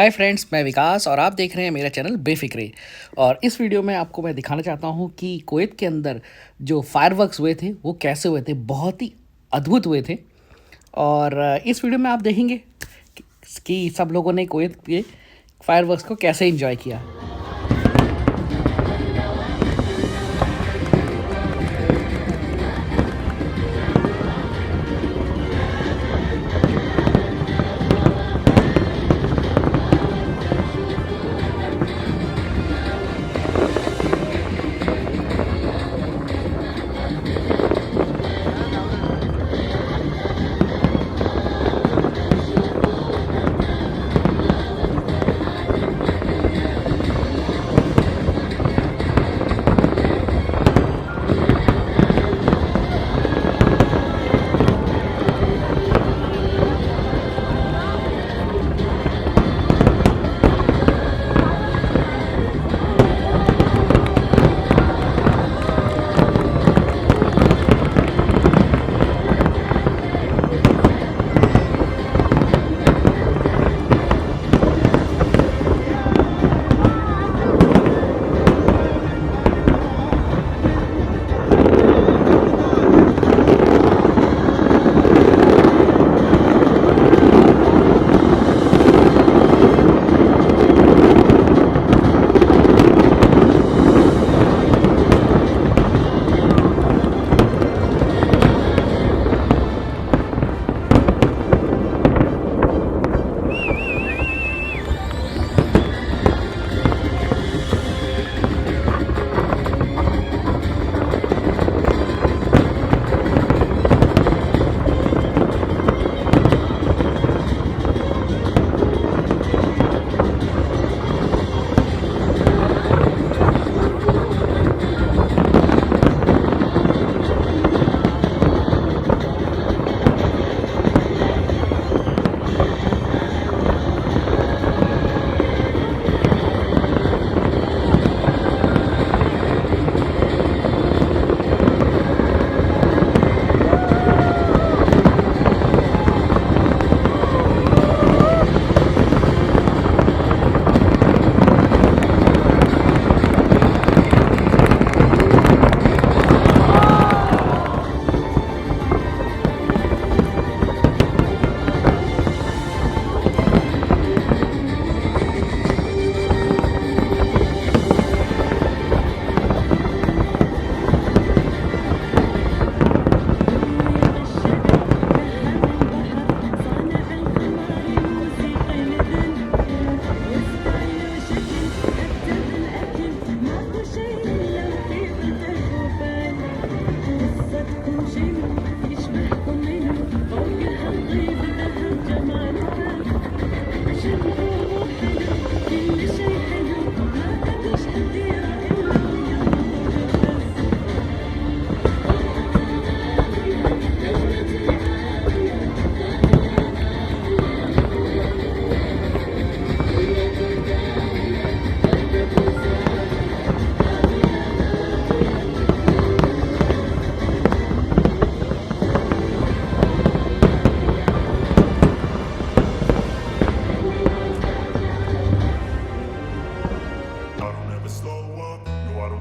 Hi friends, मैं विकास और आप देख रहे हैं मेरा चैनल बेफिक्रे। और इस वीडियो में आपको मैं दिखाना चाहता हूं कि कुवैत के अंदर जो फायरवर्क्स हुए थे वो कैसे हुए थे। बहुत ही अद्भुत हुए थे। और इस वीडियो में आप देखेंगे कि सब लोगों ने कुवैत के फायरवर्क्स को कैसे एंजॉय किया।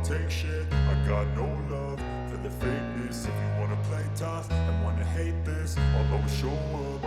Take shit, I got no love for the fakeness. If you wanna play tough and wanna hate this, I'll always show up.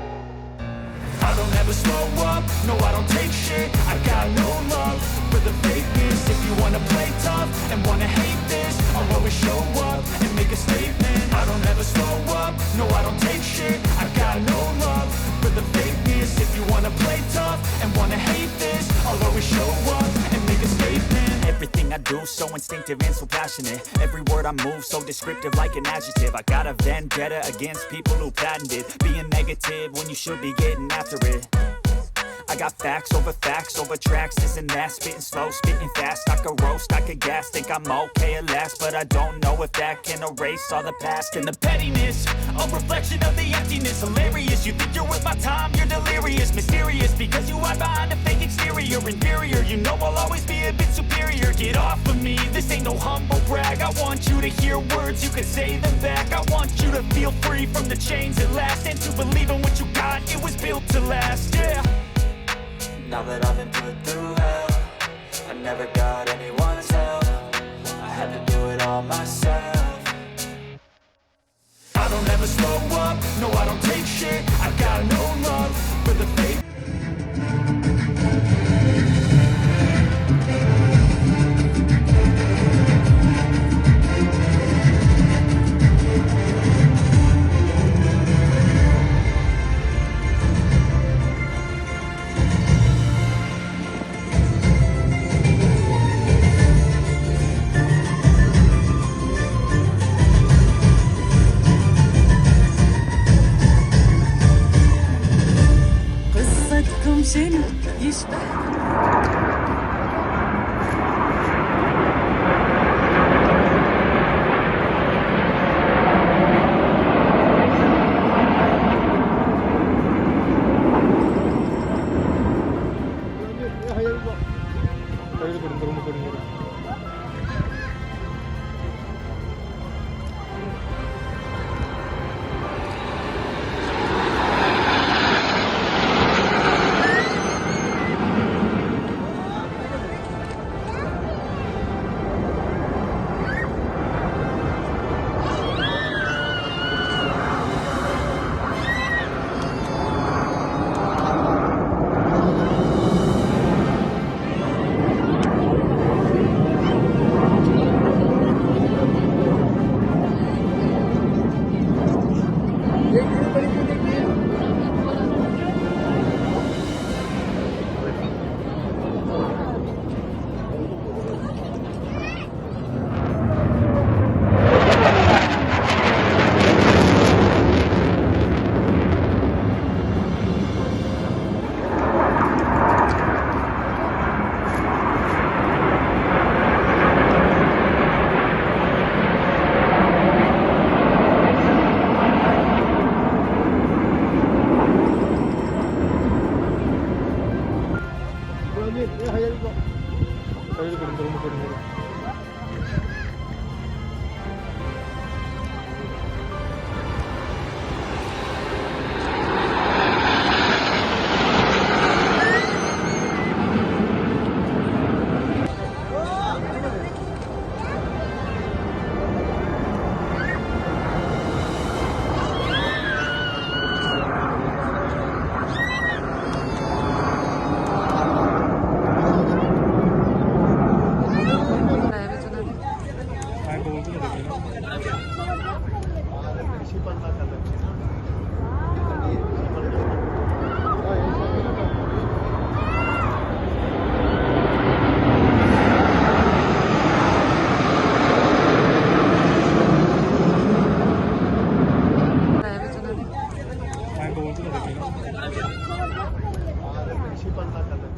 I don't ever slow up, no I don't take shit. I got no love for the fakeness. If you wanna play tough and wanna hate this, I'll always show up and make a statement. I don't ever slow up, no I don't take shit. I got no love for the fakeness. If you wanna play tough and wanna hate this, I'll always show up and make a statement. Everything I do so instinctive and so passionate. Every word I move so descriptive like an adjective. I got a vendetta against people who patented being negative when you should be getting after it. I got facts over tracks, this and that. Spitting slow, spitting fast. I could roast, I could gas. Think I'm okay at last, but I don't know if that can erase all the past. And the pettiness, a reflection of the emptiness. Hilarious, you think you're worth my time, you're delirious. Mysterious, because you hide behind a fake exterior. Inferior, you know I'll always be a bit superior. Get off of me, this ain't no humble brag. I want you to hear words, you can say them back. I want you to feel free from the chains at last, and to believe in what you got, it was built to last, yeah. Now that I've been put through hell, I never got anyone's help. I had to do it all myself. I don't ever slow up, no I don't take shit. I got no love for the fake. قصتكم شنو يشبه principal ना